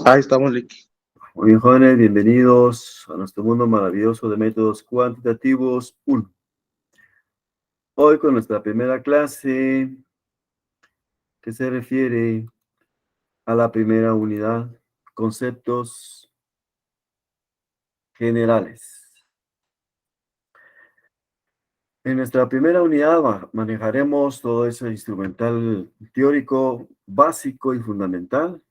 Ahí estamos, Lick. Muy bien, jóvenes, bienvenidos a nuestro mundo maravilloso de métodos cuantitativos 1. Hoy con nuestra primera clase que se refiere a la primera unidad, conceptos generales. En nuestra primera unidad manejaremos todo ese instrumental teórico básico y fundamental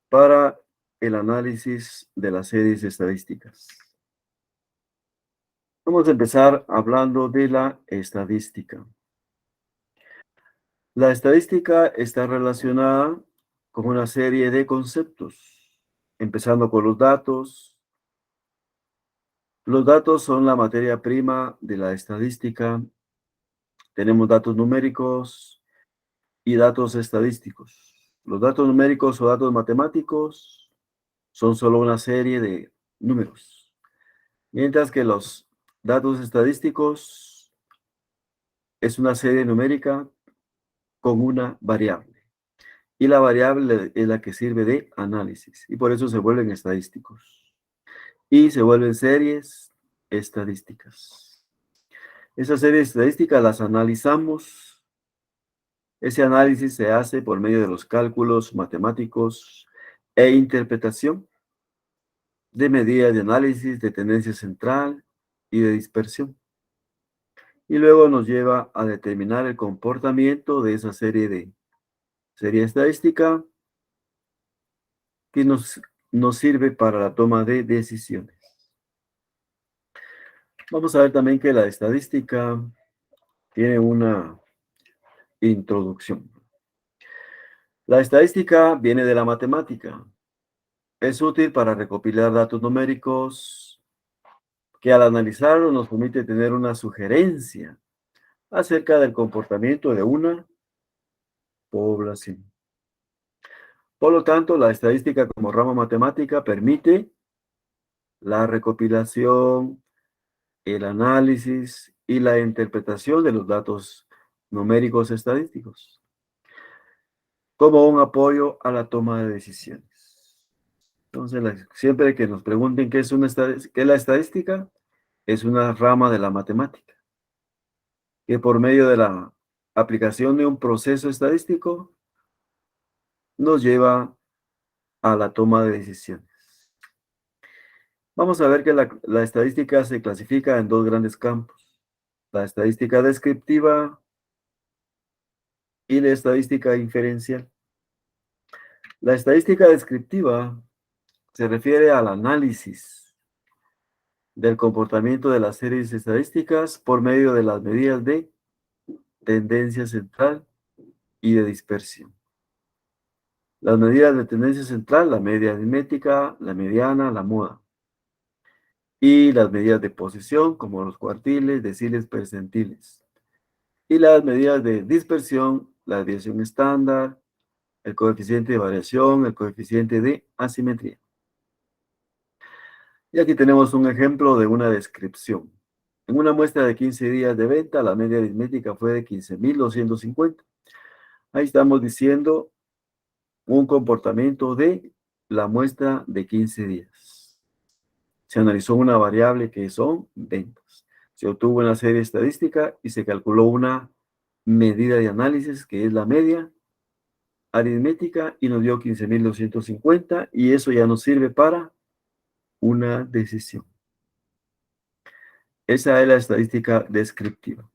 para el análisis de las series estadísticas. Vamos a empezar hablando de la estadística. La estadística está relacionada con una serie de conceptos, empezando con los datos. Los datos son la materia prima de la estadística. Tenemos datos numéricos y datos estadísticos. Los datos numéricos o datos matemáticos son solo una serie de números, mientras que los datos estadísticos es una serie numérica con una variable. Y la variable es la que sirve de análisis, y por eso se vuelven estadísticos. Y se vuelven series estadísticas. Esas series estadísticas las analizamos. Ese análisis se hace por medio de los cálculos matemáticos e interpretación de medidas de análisis de tendencia central y de dispersión. Y luego nos lleva a determinar el comportamiento de esa serie estadística que nos sirve para la toma de decisiones. Vamos a ver también que la estadística tiene una introducción. La estadística viene de la matemática. Es útil para recopilar datos numéricos que al analizarlo nos permite tener una sugerencia acerca del comportamiento de una población. Por lo tanto, la estadística como rama matemática permite la recopilación, el análisis y la interpretación de los datos numéricos estadísticos como un apoyo a la toma de decisiones. Entonces, siempre que nos pregunten qué es la estadística, es una rama de la matemática, que por medio de la aplicación de un proceso estadístico nos lleva a la toma de decisiones. Vamos a ver que la estadística se clasifica en dos grandes campos: la estadística descriptiva y la estadística inferencial. La estadística descriptiva se refiere al análisis del comportamiento de las series estadísticas por medio de las medidas de tendencia central y de dispersión. Las medidas de tendencia central, la media aritmética, la mediana, la moda. Y las medidas de posición, como los cuartiles, deciles, percentiles. Y las medidas de dispersión, la desviación estándar, el coeficiente de variación, el coeficiente de asimetría. Y aquí tenemos un ejemplo de una descripción. En una muestra de 15 días de venta, la media aritmética fue de 15.250. Ahí estamos diciendo un comportamiento de la muestra de 15 días. Se analizó una variable que son ventas. Se obtuvo una serie estadística y se calculó una medida de análisis que es la media aritmética y nos dio 15.250 y eso ya nos sirve para una decisión. Esa es la estadística descriptiva.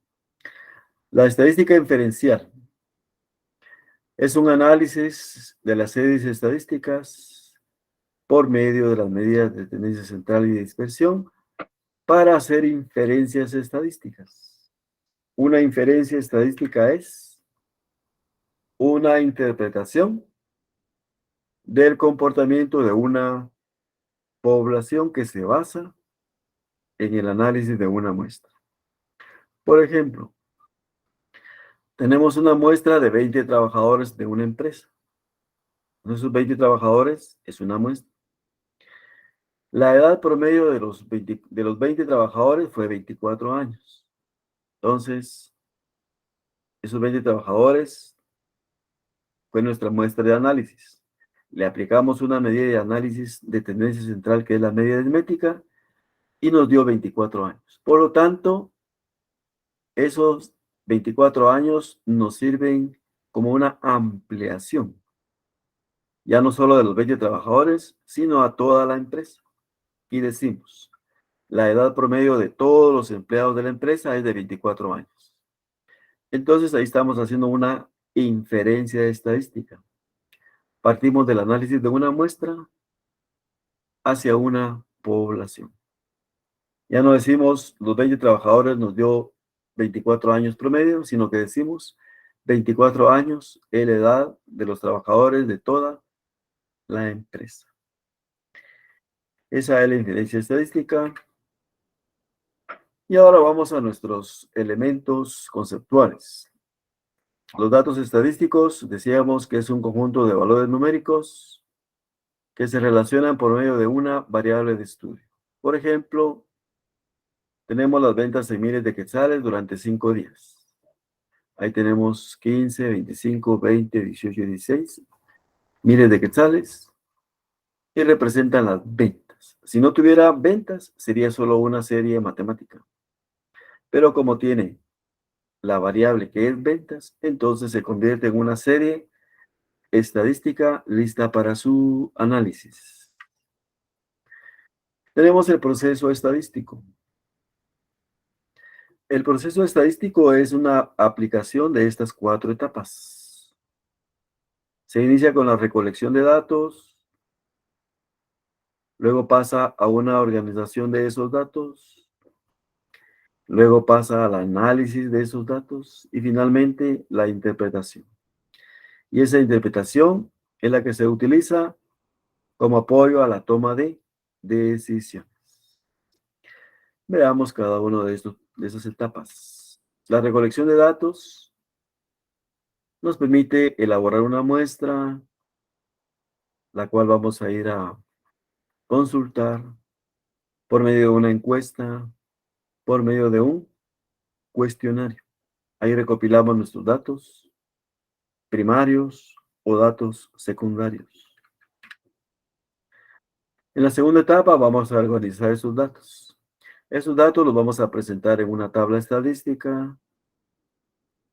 La estadística inferencial es un análisis de las series estadísticas por medio de las medidas de tendencia central y de dispersión para hacer inferencias estadísticas. Una inferencia estadística es una interpretación del comportamiento de una población que se basa en el análisis de una muestra. Por ejemplo, tenemos una muestra de 20 trabajadores de una empresa. Esos 20 trabajadores es una muestra. La edad promedio de los 20 trabajadores fue 24 años. Entonces, esos 20 trabajadores fue nuestra muestra de análisis. Le aplicamos una medida de análisis de tendencia central, que es la media aritmética, y nos dio 24 años. Por lo tanto, esos 24 años nos sirven como una ampliación, ya no solo de los 20 trabajadores, sino a toda la empresa. Y decimos, la edad promedio de todos los empleados de la empresa es de 24 años. Entonces, ahí estamos haciendo una inferencia estadística. Partimos del análisis de una muestra hacia una población. Ya no decimos los 20 trabajadores nos dio 24 años promedio, sino que decimos 24 años es la edad de los trabajadores de toda la empresa. Esa es la inferencia estadística. Y ahora vamos a nuestros elementos conceptuales. Los datos estadísticos, decíamos que es un conjunto de valores numéricos que se relacionan por medio de una variable de estudio. Por ejemplo, tenemos las ventas en miles de quetzales durante 5 días. Ahí tenemos 15, 25, 20, 18, 16 miles de quetzales y representan las ventas. Si no tuviera ventas, sería solo una serie matemática. Pero como tiene la variable que es ventas, entonces se convierte en una serie estadística lista para su análisis. Tenemos el proceso estadístico. El proceso estadístico es una aplicación de estas 4 etapas. Se inicia con la recolección de datos, luego pasa a una organización de esos datos, luego pasa al análisis de esos datos y finalmente la interpretación. Y esa interpretación es la que se utiliza como apoyo a la toma de decisiones. Veamos cada uno de esas etapas. La recolección de datos nos permite elaborar una muestra, la cual vamos a ir a consultar por medio de una encuesta, por medio de un cuestionario. Ahí recopilamos nuestros datos primarios o datos secundarios. En la segunda etapa vamos a organizar esos datos. Esos datos los vamos a presentar en una tabla estadística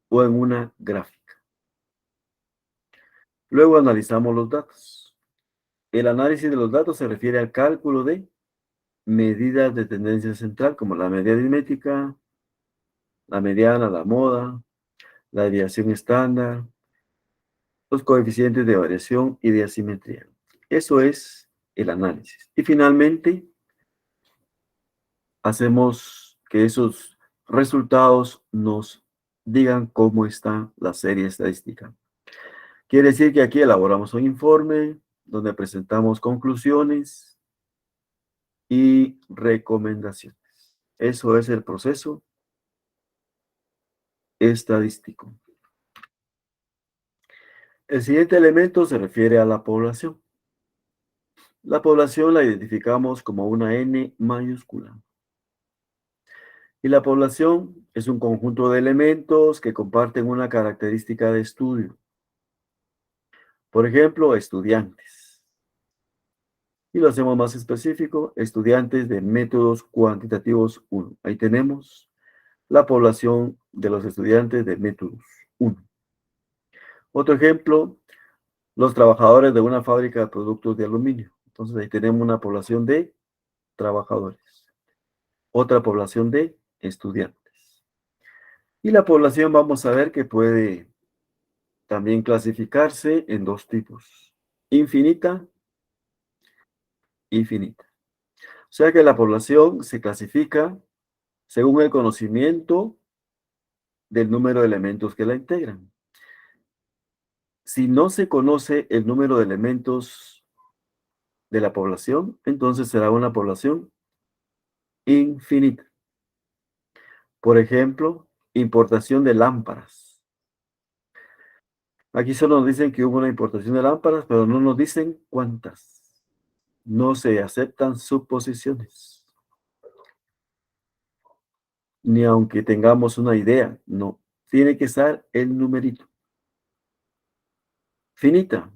o en una gráfica. Luego analizamos los datos. El análisis de los datos se refiere al cálculo de medidas de tendencia central, como la media aritmética, la mediana, la moda, la desviación estándar, los coeficientes de variación y de asimetría. Eso es el análisis. Y finalmente, hacemos que esos resultados nos digan cómo está la serie estadística. Quiere decir que aquí elaboramos un informe donde presentamos conclusiones y recomendaciones. Eso es el proceso estadístico. El siguiente elemento se refiere a la población. La población la identificamos como una N mayúscula. Y la población es un conjunto de elementos que comparten una característica de estudio. Por ejemplo, estudiantes. Y lo hacemos más específico, estudiantes de métodos cuantitativos 1. Ahí tenemos la población de los estudiantes de métodos 1. Otro ejemplo, los trabajadores de una fábrica de productos de aluminio. Entonces ahí tenemos una población de trabajadores. Otra población de estudiantes. Y la población vamos a ver que puede también clasificarse en 2 tipos. Infinita y finita. O sea que la población se clasifica según el conocimiento del número de elementos que la integran. Si no se conoce el número de elementos de la población, entonces será una población infinita. Por ejemplo, importación de lámparas. Aquí solo nos dicen que hubo una importación de lámparas, pero no nos dicen cuántas. No se aceptan suposiciones. Ni aunque tengamos una idea, no. Tiene que estar el numerito. finita.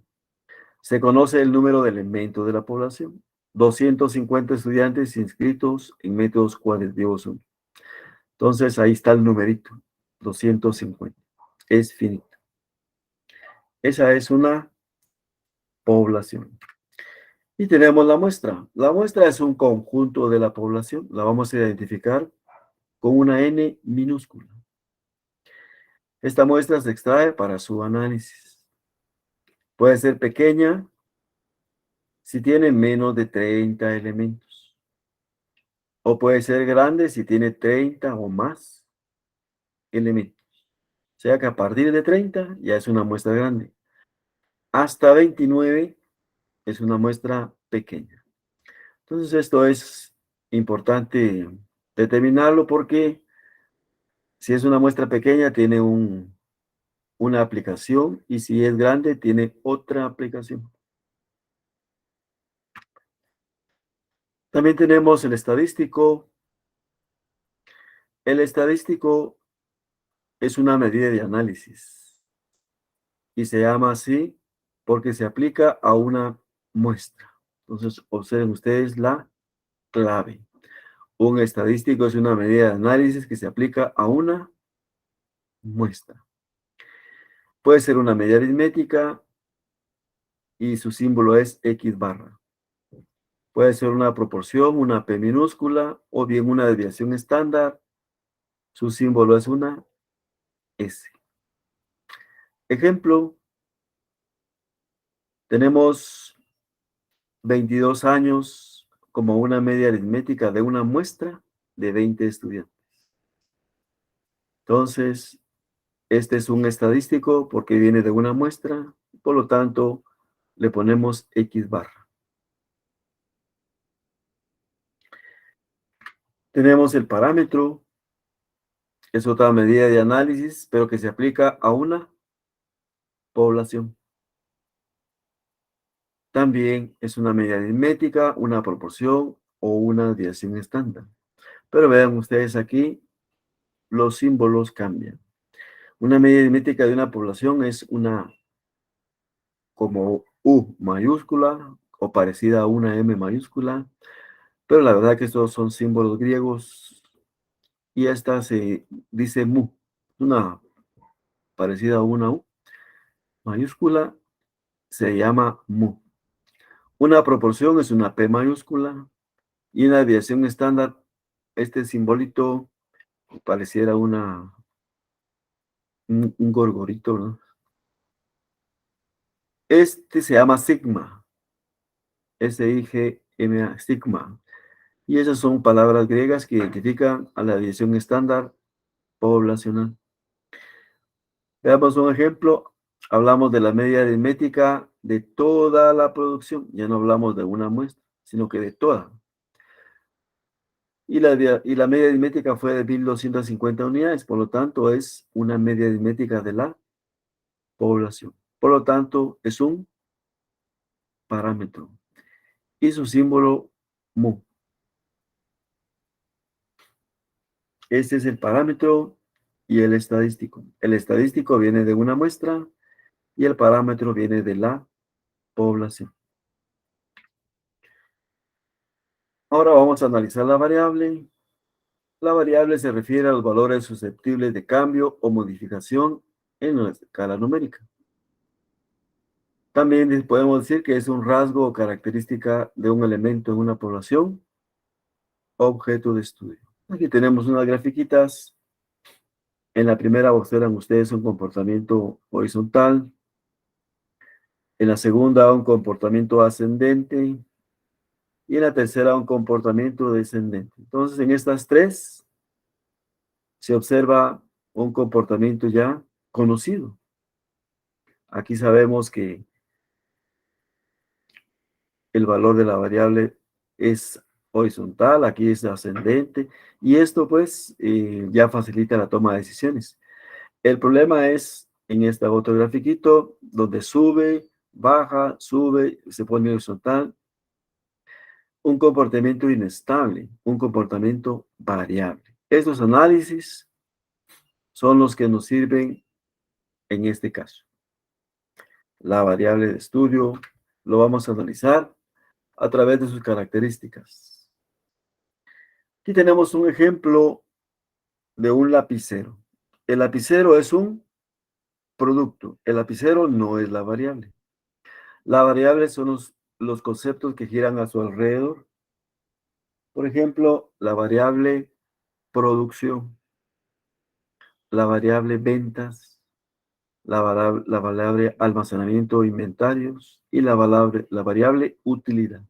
Se conoce el número de elementos de la población. 250 estudiantes inscritos en métodos cualitativos 1. Entonces, ahí está el numerito, 250. Es finita. Esa es una población. Y tenemos la muestra. La muestra es un conjunto de la población. La vamos a identificar con una N minúscula. Esta muestra se extrae para su análisis. Puede ser pequeña si tiene menos de 30 elementos. O puede ser grande si tiene 30 o más elementos. O sea que a partir de 30 ya es una muestra grande. Hasta 29 es una muestra pequeña. Entonces esto es importante determinarlo porque si es una muestra pequeña tiene una aplicación y si es grande tiene otra aplicación. También tenemos el estadístico. El estadístico es una medida de análisis y se llama así porque se aplica a una muestra. Entonces, observen ustedes la clave. Un estadístico es una medida de análisis que se aplica a una muestra. Puede ser una medida aritmética y su símbolo es X barra. Puede ser una proporción, una P minúscula o bien una desviación estándar. Su símbolo es una S. Ejemplo, tenemos 22 años como una media aritmética de una muestra de 20 estudiantes. Entonces, este es un estadístico porque viene de una muestra, por lo tanto, le ponemos X barra. Tenemos el parámetro, es otra medida de análisis, pero que se aplica a una población. También es una medida aritmética, una proporción o una desviación estándar. Pero vean ustedes aquí, los símbolos cambian. Una medida aritmética de una población es una como U mayúscula o parecida a una M mayúscula, pero la verdad que estos son símbolos griegos y esta se dice mu, una parecida a una U mayúscula, se llama mu. Una proporción es una P mayúscula y una desviación estándar, este simbolito pareciera un gorgorito, ¿no? Este se llama sigma, S-I-G-M-A, sigma. Y esas son palabras griegas que identifican a la desviación estándar poblacional. Veamos un ejemplo. Hablamos de la media aritmética de toda la producción. Ya no hablamos de una muestra, sino que de toda. Y la media aritmética fue de 1.250 unidades. Por lo tanto, es una media aritmética de la población. Por lo tanto, es un parámetro. Y su símbolo mu. Este es el parámetro y el estadístico. El estadístico viene de una muestra y el parámetro viene de la población. Ahora vamos a analizar la variable. La variable se refiere a los valores susceptibles de cambio o modificación en la escala numérica. También podemos decir que es un rasgo o característica de un elemento en una población, objeto de estudio. Aquí tenemos unas grafiquitas. En la primera observan ustedes un comportamiento horizontal. En la segunda un comportamiento ascendente. Y en la tercera un comportamiento descendente. Entonces en estas tres se observa un comportamiento ya conocido. Aquí sabemos que el valor de la variable es horizontal, aquí es ascendente, y esto pues ya facilita la toma de decisiones. El problema es en este otro grafiquito, donde sube, baja, sube, se pone horizontal, un comportamiento inestable, un comportamiento variable. Estos análisis son los que nos sirven en este caso. la variable de estudio, lo vamos a analizar a través de sus características. Aquí tenemos un ejemplo de un lapicero. El lapicero es un producto. El lapicero no es la variable. La variable son los conceptos que giran a su alrededor. Por ejemplo, la variable producción, la variable ventas, la variable almacenamiento, inventarios y la variable utilidad.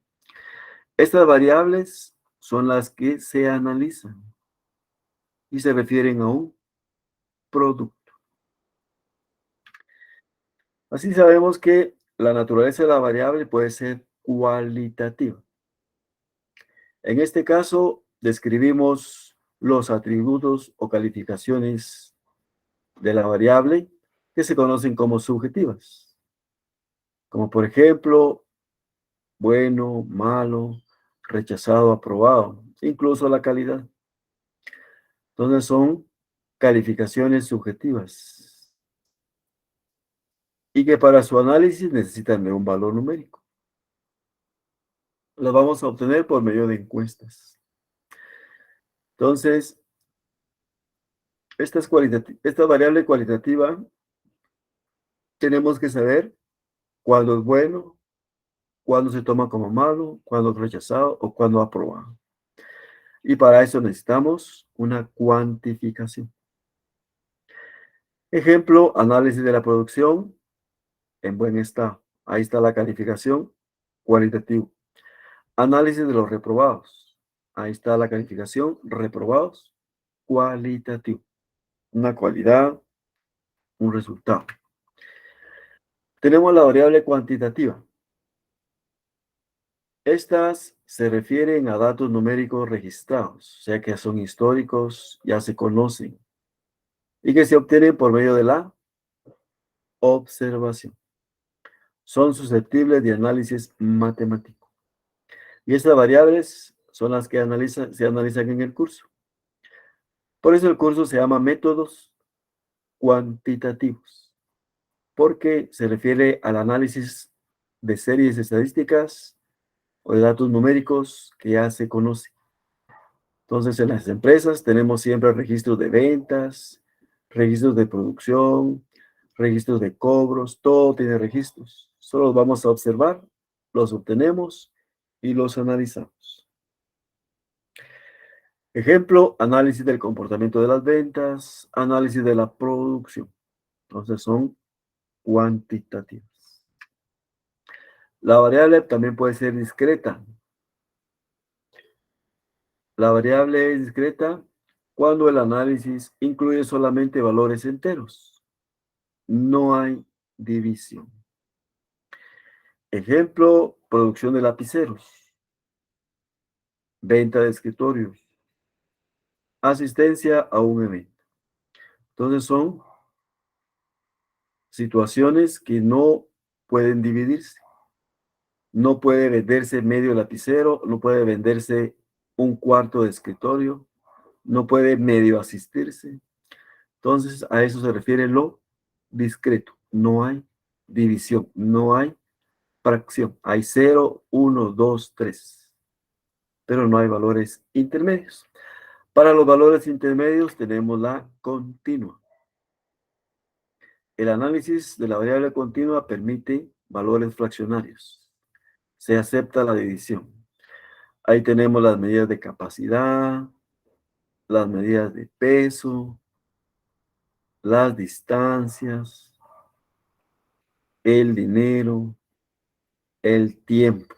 Estas variables son las que se analizan y se refieren a un producto. Así sabemos que la naturaleza de la variable puede ser cualitativa. En este caso, describimos los atributos o calificaciones de la variable que se conocen como subjetivas, como por ejemplo, bueno, malo, rechazado, aprobado, incluso la calidad. Entonces son calificaciones subjetivas y que para su análisis necesitan de un valor numérico. Lo vamos a obtener por medio de encuestas. Entonces, esta variable cualitativa tenemos que saber cuándo es bueno, cuándo se toma como malo, cuándo es rechazado o cuándo aprobado. Y para eso necesitamos una cuantificación. Ejemplo, análisis de la producción en buen estado. Ahí está la calificación cualitativa. Análisis de los reprobados. Ahí está la calificación reprobados cualitativo. Una cualidad, un resultado. Tenemos la variable cuantitativa. Estas se refieren a datos numéricos registrados, o sea que son históricos, ya se conocen, y que se obtienen por medio de la observación. Son susceptibles de análisis matemático. Y estas variables son las que se analizan en el curso. Por eso el curso se llama métodos cuantitativos, porque se refiere al análisis de series estadísticas o de datos numéricos que ya se conocen. Entonces, en las empresas tenemos siempre registros de ventas, registros de producción, registros de cobros, todo tiene registros. Solo los vamos a observar, los obtenemos y los analizamos. Ejemplo, análisis del comportamiento de las ventas, análisis de la producción. Entonces son cuantitativas. La variable también puede ser discreta. La variable es discreta cuando el análisis incluye solamente valores enteros. No hay división. Ejemplo, producción de lapiceros, venta de escritorios, asistencia a un evento. Entonces son situaciones que no pueden dividirse. No puede venderse medio lapicero, no puede venderse un cuarto de escritorio, no puede medio asistirse. Entonces, a eso se refiere lo discreto. No hay división, no hay fracción. Hay 0, 1, 2, 3. Pero no hay valores intermedios. Para los valores intermedios tenemos la continua. El análisis de la variable continua permite valores fraccionarios. Se acepta la división. Ahí tenemos las medidas de capacidad, las medidas de peso, las distancias, el dinero, el tiempo.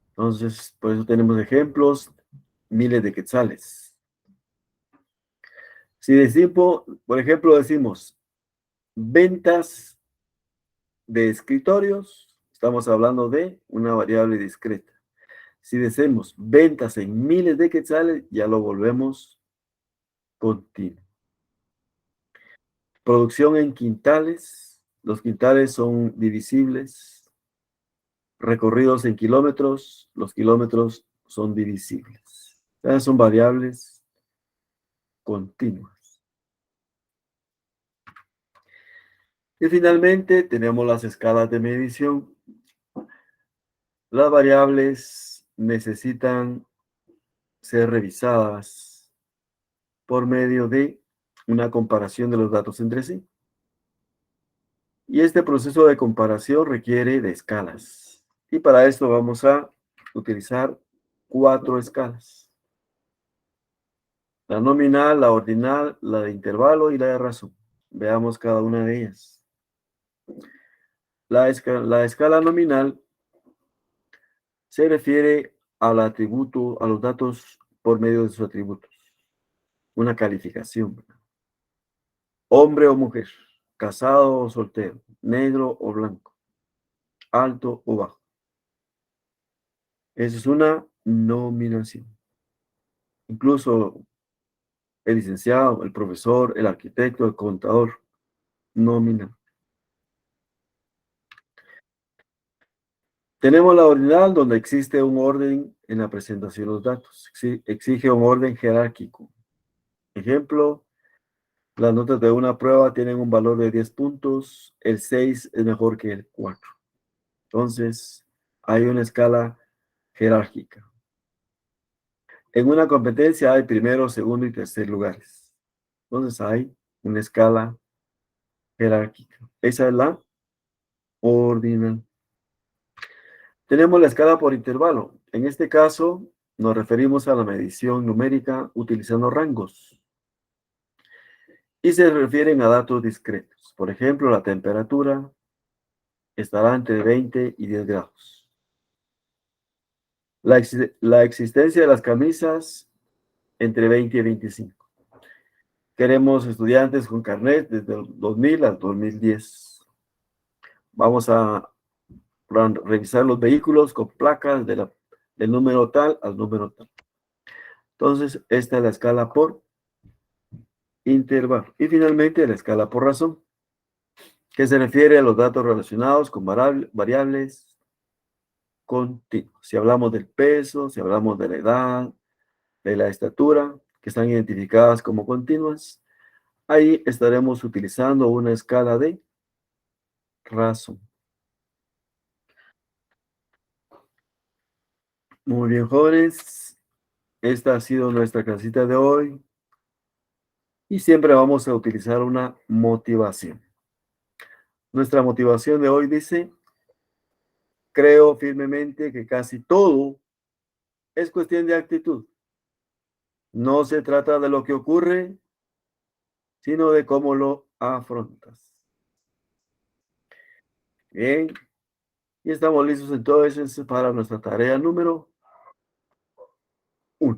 Entonces, por eso tenemos ejemplos, miles de quetzales. Si decimos, por ejemplo, decimos ventas de escritorios, estamos hablando de una variable discreta. Si decimos ventas en miles de quetzales, ya lo volvemos continuo. Producción en quintales, los quintales son divisibles. Recorridos en kilómetros, los kilómetros son divisibles. Estas son variables continuas. Y finalmente tenemos las escalas de medición. Las variables necesitan ser revisadas por medio de una comparación de los datos entre sí. Y este proceso de comparación requiere de escalas. Y para esto vamos a utilizar 4 escalas. La nominal, la ordinal, la de intervalo y la de razón. Veamos cada una de ellas. La escala nominal se refiere al atributo, a los datos por medio de sus atributos. Una calificación. Hombre o mujer, casado o soltero, negro o blanco, alto o bajo. Esa es una nominación. Incluso el licenciado, el profesor, el arquitecto, el contador, nominal. Tenemos la ordinal, donde existe un orden en la presentación de los datos. Exige un orden jerárquico. Ejemplo, las notas de una prueba tienen un valor de 10 puntos. El 6 es mejor que el 4. Entonces, hay una escala jerárquica. En una competencia hay primero, segundo y tercer lugares. Entonces, hay una escala jerárquica. Esa es la ordinal. Tenemos la escala por intervalo. En este caso, nos referimos a la medición numérica utilizando rangos. Y se refieren a datos discretos. Por ejemplo, la temperatura estará entre 20 y 10 grados. La existencia de las camisas entre 20 y 25. Queremos estudiantes con carnet desde el 2000 al 2010. Vamos a revisar los vehículos con placas del número tal al número tal. Entonces, esta es la escala por intervalo. Y finalmente, la escala por razón, que se refiere a los datos relacionados con variables continuas. Si hablamos del peso, si hablamos de la edad, de la estatura, que están identificadas como continuas, ahí estaremos utilizando una escala de razón. Muy bien, jóvenes. Esta ha sido nuestra clasita de hoy. Y siempre vamos a utilizar una motivación. Nuestra motivación de hoy dice: creo firmemente que casi todo es cuestión de actitud. No se trata de lo que ocurre, sino de cómo lo afrontas. Bien, y estamos listos entonces para nuestra tarea número 1.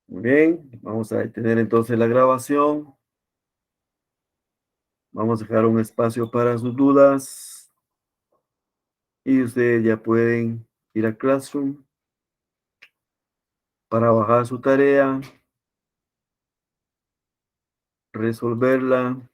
Muy bien, vamos a detener entonces la grabación. Vamos a dejar un espacio para sus dudas. Y ustedes ya pueden ir a Classroom para bajar su tarea, resolverla